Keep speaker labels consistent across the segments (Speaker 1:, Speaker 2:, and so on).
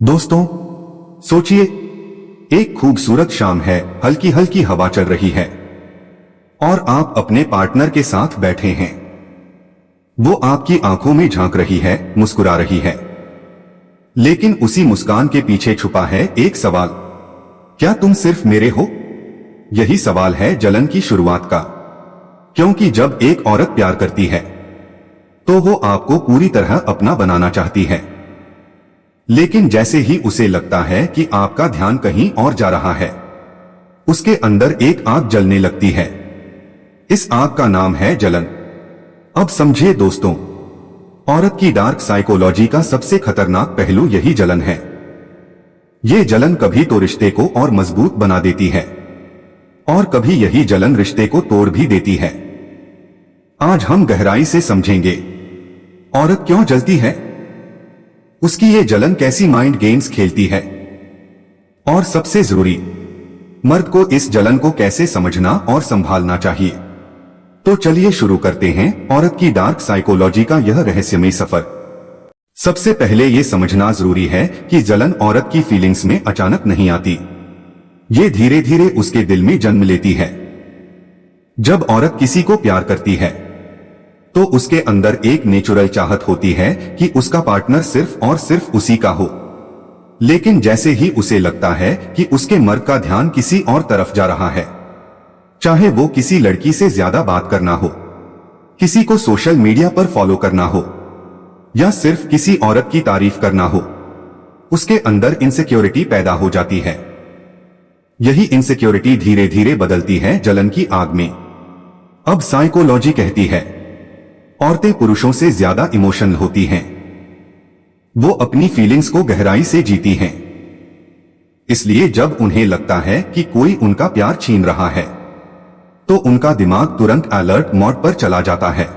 Speaker 1: दोस्तों, सोचिए, एक खूबसूरत शाम है, हल्की हल्की हवा चल रही है और आप अपने पार्टनर के साथ बैठे हैं। वो आपकी आंखों में झांक रही है, मुस्कुरा रही है, लेकिन उसी मुस्कान के पीछे छुपा है एक सवाल। क्या तुम सिर्फ मेरे हो? यही सवाल है जलन की शुरुआत का। क्योंकि जब एक औरत प्यार करती है तो वो आपको पूरी तरह अपना बनाना चाहती है, लेकिन जैसे ही उसे लगता है कि आपका ध्यान कहीं और जा रहा है, उसके अंदर एक आग जलने लगती है। इस आग का नाम है जलन। अब समझिए दोस्तों, औरत की डार्क साइकोलॉजी का सबसे खतरनाक पहलू यही जलन है। ये जलन कभी तो रिश्ते को और मजबूत बना देती है और कभी यही जलन रिश्ते को तोड़ भी देती है। आज हम गहराई से समझेंगे औरत क्यों जलती है, उसकी ये जलन कैसी माइंड गेम्स खेलती है, और सबसे जरूरी, मर्द को इस जलन को कैसे समझना और संभालना चाहिए। तो चलिए शुरू करते हैं औरत की डार्क साइकोलॉजी का यह रहस्यमय सफर। सबसे पहले यह समझना जरूरी है कि जलन औरत की फीलिंग्स में अचानक नहीं आती। ये धीरे धीरे उसके दिल में जन्म लेती है। जब औरत किसी को प्यार करती है तो उसके अंदर एक नेचुरल चाहत होती है कि उसका पार्टनर सिर्फ और सिर्फ उसी का हो। लेकिन जैसे ही उसे लगता है कि उसके मर्द का ध्यान किसी और तरफ जा रहा है, चाहे वो किसी लड़की से ज्यादा बात करना हो, किसी को सोशल मीडिया पर फॉलो करना हो, या सिर्फ किसी औरत की तारीफ करना हो, उसके अंदर इनसिक्योरिटी पैदा हो जाती है। यही इनसिक्योरिटी धीरे धीरे बदलती है जलन की आग में। अब साइकोलॉजी कहती है औरतें पुरुषों से ज्यादा इमोशनल होती हैं। वो अपनी फीलिंग्स को गहराई से जीती हैं। इसलिए जब उन्हें लगता है कि कोई उनका प्यार छीन रहा है तो उनका दिमाग तुरंत अलर्ट मोड पर चला जाता है।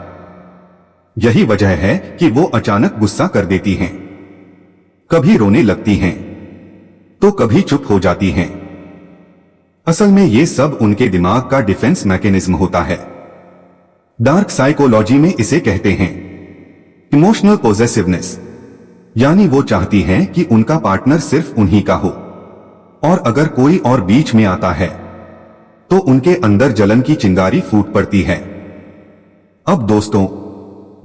Speaker 1: यही वजह है कि वो अचानक गुस्सा कर देती हैं, कभी रोने लगती हैं तो कभी चुप हो जाती हैं। असल में ये सब उनके दिमाग का डिफेंस मैकेनिज्म होता है। डार्क साइकोलॉजी में इसे कहते हैं इमोशनल पोजेसिवनेस, यानी वो चाहती हैं कि उनका पार्टनर सिर्फ उन्हीं का हो, और अगर कोई और बीच में आता है तो उनके अंदर जलन की चिंगारी फूट पड़ती है। अब दोस्तों,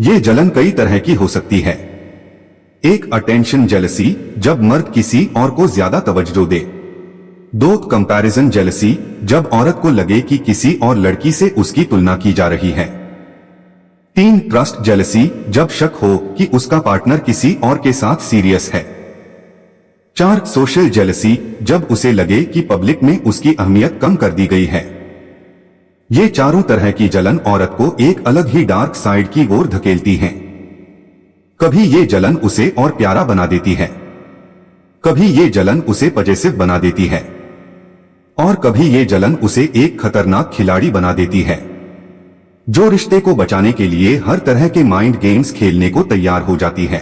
Speaker 1: ये जलन कई तरह की हो सकती है। एक, अटेंशन जेलसी, जब मर्द किसी और को ज्यादा तवज्जो दे। दो, कंपैरिजन जेलसी, जब औरत को लगे कि किसी और लड़की से उसकी तुलना की जा रही है। तीन, ट्रस्ट जेलसी, जब शक हो कि उसका पार्टनर किसी और के साथ सीरियस है। चार, सोशल जेलसी, जब उसे लगे कि पब्लिक में उसकी अहमियत कम कर दी गई है। ये चारों तरह की जलन औरत को एक अलग ही डार्क साइड की ओर धकेलती हैं। कभी ये जलन उसे और प्यारा बना देती है, कभी ये जलन उसे पजेसिव बना देती है, और कभी ये जलन उसे एक खतरनाक खिलाड़ी बना देती है, जो रिश्ते को बचाने के लिए हर तरह के माइंड गेम्स खेलने को तैयार हो जाती है।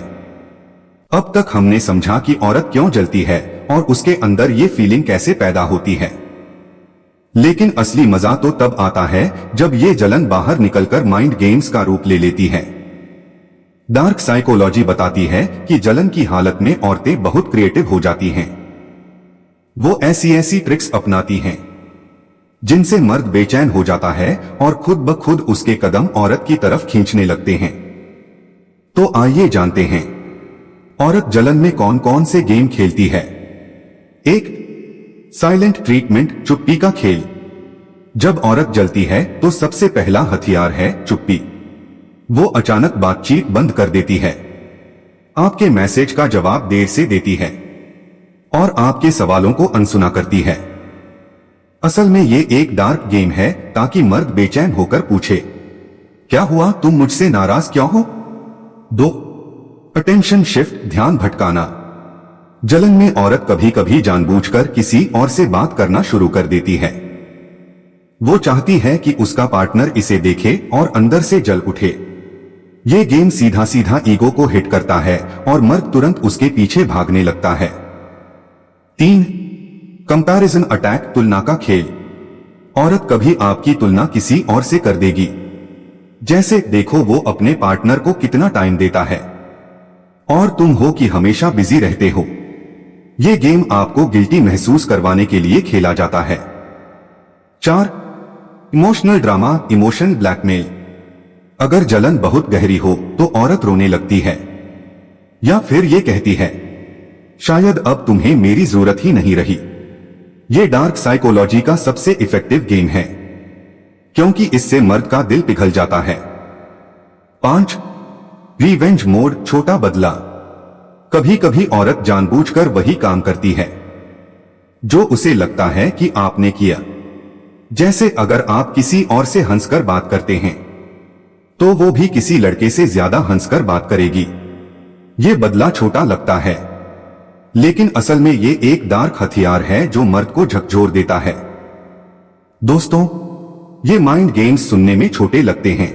Speaker 1: अब तक हमने समझा कि औरत क्यों जलती है और उसके अंदर ये फीलिंग कैसे पैदा होती है। लेकिन असली मजा तो तब आता है जब ये जलन बाहर निकलकर माइंड गेम्स का रूप ले लेती है। डार्क साइकोलॉजी बताती है कि जलन की हालत में औरतें बहुत क्रिएटिव हो जाती हैं। वो ऐसी ऐसी ट्रिक्स अपनाती हैं जिनसे मर्द बेचैन हो जाता है और खुद ब खुद उसके कदम औरत की तरफ खींचने लगते हैं। तो आइए जानते हैं औरत जलन में कौन कौन से गेम खेलती है। एक, साइलेंट ट्रीटमेंट, चुप्पी का खेल। जब औरत जलती है तो सबसे पहला हथियार है चुप्पी। वो अचानक बातचीत बंद कर देती है, आपके मैसेज का जवाब देर से देती है और आपके सवालों को अनसुना करती है। असल में ये एक डार्क गेम है ताकि मर्द बेचैन होकर पूछे, क्या हुआ, तुम मुझसे नाराज क्यों हो। दो, अटेंशन शिफ्ट, ध्यान भटकाना। जलन में औरत कभी कभी जानबूझकर किसी और से बात करना शुरू कर देती है। वो चाहती है कि उसका पार्टनर इसे देखे और अंदर से जल उठे। ये गेम सीधा सीधा ईगो को हिट करता है और मर्द तुरंत उसके पीछे भागने लगता है। तीन, कंपैरिजन अटैक, तुलना का खेल। औरत कभी आपकी तुलना किसी और से कर देगी, जैसे देखो वो अपने पार्टनर को कितना टाइम देता है और तुम हो कि हमेशा बिजी रहते हो। ये गेम आपको गिल्टी महसूस करवाने के लिए खेला जाता है। 4. Emotional drama, emotion blackmail. अगर जलन बहुत गहरी हो तो औरत रोने लगती है या फिर ये कहती है, शायद अब तुम्हें मेरी जरूरत ही नहीं रही। ये डार्क साइकोलॉजी का सबसे इफेक्टिव गेम है, क्योंकि इससे मर्द का दिल पिघल जाता है। 5. रिवेंज मोड, छोटा बदला। कभी कभी औरत जानबूझकर वही काम करती है जो उसे लगता है कि आपने किया। जैसे अगर आप किसी और से हंसकर बात करते हैं तो वो भी किसी लड़के से ज्यादा हंसकर बात करेगी। ये बदला छोटा लगता है, लेकिन असल में ये एक डार्क हथियार है जो मर्द को झकझोर देता है। दोस्तों, ये माइंड गेम्स सुनने में छोटे लगते हैं,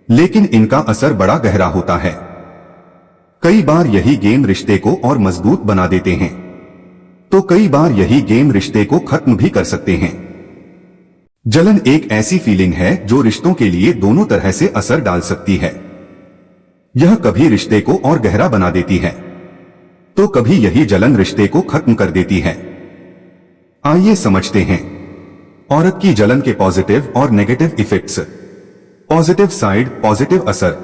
Speaker 1: लेकिन इनका असर बड़ा गहरा होता है। कई बार यही गेम रिश्ते को और मजबूत बना देते हैं, तो कई बार यही गेम रिश्ते को खत्म भी कर सकते हैं। जलन एक ऐसी फीलिंग है जो रिश्तों के लिए दोनों तरह से असर डाल सकती है। यह कभी रिश्ते को और गहरा बना देती है, तो कभी यही जलन रिश्ते को खत्म कर देती है। आइए समझते हैं औरत की जलन के पॉजिटिव और negative effects. Positive side, positive असर।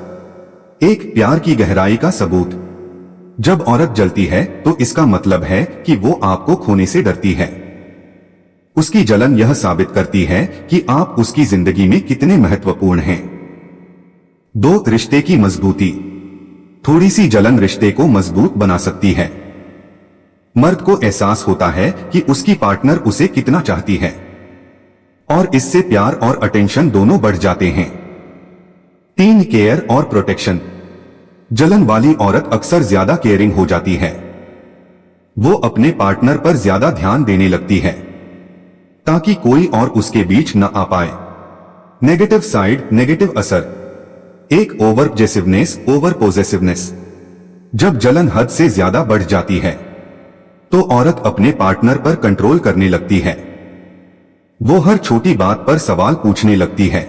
Speaker 1: एक प्यार की गहराई का सबूत। जब औरत जलती है तो इसका मतलब है कि वो आपको खोने से डरती है। उसकी जलन यह साबित करती है कि आप उसकी जिंदगी में कितने महत्वपूर्ण हैं। 2. रिश्ते की मजबूती। थोड़ी सी जलन रिश्ते को मजबूत बना सकती है। मर्द को एहसास होता है कि उसकी पार्टनर उसे कितना चाहती है, और इससे प्यार और अटेंशन दोनों बढ़ जाते हैं। 3. केयर और प्रोटेक्शन। जलन वाली औरत अक्सर ज्यादा केयरिंग हो जाती है। वो अपने पार्टनर पर ज्यादा ध्यान देने लगती है ताकि कोई और उसके बीच न आ पाए। नेगेटिव साइड, नेगेटिव असर। एक ओवर पॉजेसिवनेस, ओवर पॉजेसिवनेस। जब जलन हद से ज्यादा बढ़ जाती है तो औरत अपने पार्टनर पर कंट्रोल करने लगती है। वो हर छोटी बात पर सवाल पूछने लगती है।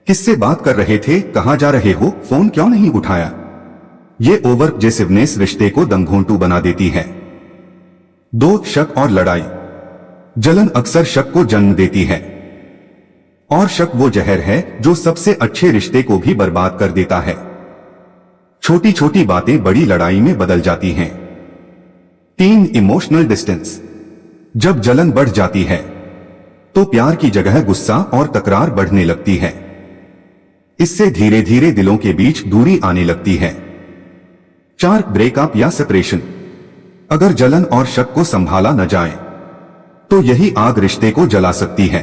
Speaker 1: किससे बात कर रहे थे, कहां जा रहे हो, फोन क्यों नहीं उठाया। ये ओवर पॉजेसिवनेस रिश्ते को दमघोंटू बना देती है। 2. शक और लड़ाई। जलन अक्सर शक को जन्म देती है, और शक वो जहर है जो सबसे अच्छे रिश्ते को भी बर्बाद कर देता है। छोटी छोटी बातें बड़ी लड़ाई में बदल जाती हैं। 3. Emotional distance. जब जलन बढ़ जाती है तो प्यार की जगह गुस्सा और तकरार बढ़ने लगती है। इससे धीरे धीरे दिलों के बीच दूरी आने लगती है। 4. ब्रेकअप या सेपरेशन। अगर जलन और शक को संभाला न जाए तो यही आग रिश्ते को जला सकती है।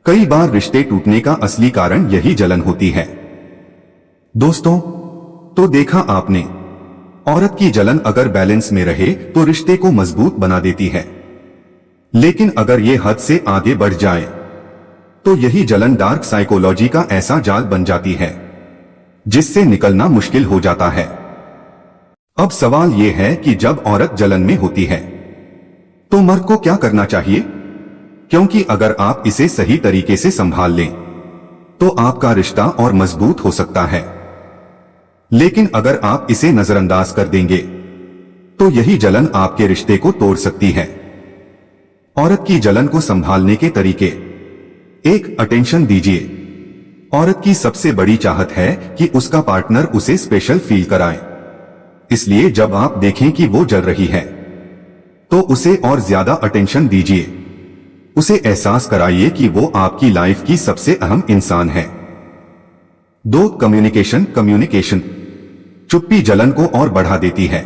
Speaker 1: कई बार रिश्ते टूटने का असली कारण यही जलन होती है। दोस्तों, तो देखा आपने, औरत की जलन अगर बैलेंस में रहे तो रिश्ते को मजबूत बना देती है, लेकिन अगर ये हद से आगे बढ़ जाए तो यही जलन डार्क साइकोलॉजी का ऐसा जाल बन जाती है जिससे निकलना मुश्किल हो जाता है। अब सवाल यह है कि जब औरत जलन में होती है तो मर्द को क्या करना चाहिए, क्योंकि अगर आप इसे सही तरीके से संभाल लें तो आपका रिश्ता और मजबूत हो सकता है, लेकिन अगर आप इसे नजरअंदाज कर देंगे तो यही जलन आपके रिश्ते को तोड़ सकती है। औरत की जलन को संभालने के तरीके। 1. अटेंशन दीजिए। औरत की सबसे बड़ी चाहत है कि उसका पार्टनर उसे स्पेशल फील कराए, इसलिए जब आप देखें कि वो जल रही है तो उसे और ज्यादा अटेंशन दीजिए। उसे एहसास कराइए कि वो आपकी लाइफ की सबसे अहम इंसान है। 2. Communication, communication. चुप्पी जलन को और बढ़ा देती है,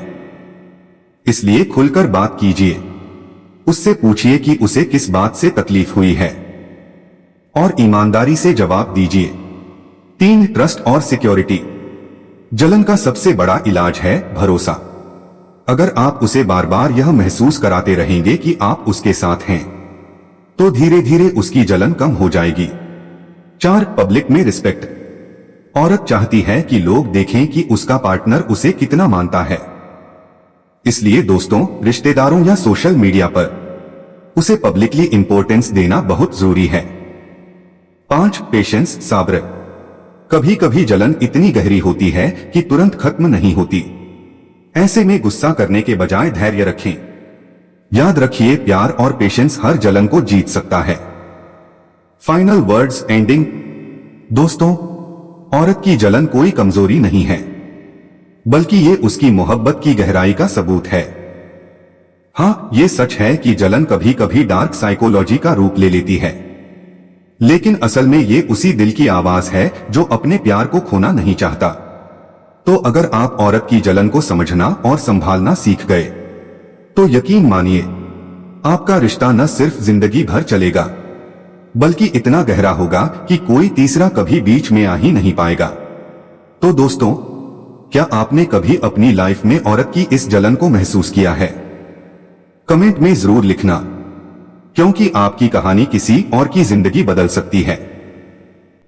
Speaker 1: इसलिए खुलकर बात कीजिए। उससे पूछिए कि उसे किस बात से तकलीफ हुई है और ईमानदारी से जवाब दीजिए। 3. ट्रस्ट और सिक्योरिटी। जलन का सबसे बड़ा इलाज है भरोसा। अगर आप उसे बार बार यह महसूस कराते रहेंगे कि आप उसके साथ हैं तो धीरे धीरे उसकी जलन कम हो जाएगी। 4. पब्लिक में रिस्पेक्ट। औरत चाहती है कि लोग देखें कि उसका पार्टनर उसे कितना मानता है, इसलिए दोस्तों, रिश्तेदारों या सोशल मीडिया पर उसे पब्लिकली इंपॉर्टेंस देना बहुत जरूरी है। 5. पेशेंस, सब्र। कभी कभी जलन इतनी गहरी होती है कि तुरंत खत्म नहीं होती। ऐसे में गुस्सा करने के बजाय धैर्य रखें। याद रखिए, प्यार और पेशेंस हर जलन को जीत सकता है। Final words ending. दोस्तों, औरत की जलन कोई कमजोरी नहीं है, बल्कि ये उसकी मोहब्बत की गहराई का सबूत है। हाँ, ये सच है कि जलन कभी कभी डार्क साइकोलॉजी का रूप ले लेती है, लेकिन असल में ये उसी दिल की आवाज है जो अपने प्यार को खोना नहीं चाहता। तो अगर आप औरत की जलन को समझना और संभालना सीख गए, तो यकीन मानिए, आपका रिश्ता न सिर्फ जिंदगी भर चलेगा, बल्कि इतना गहरा होगा कि कोई तीसरा कभी बीच में आ ही नहीं पाएगा। तो दोस्तों, क्या आपने कभी अपनी लाइफ में औरत की इस जलन को महसूस किया है? कमेंट में जरूर लिखना, क्योंकि आपकी कहानी किसी और की जिंदगी बदल सकती है।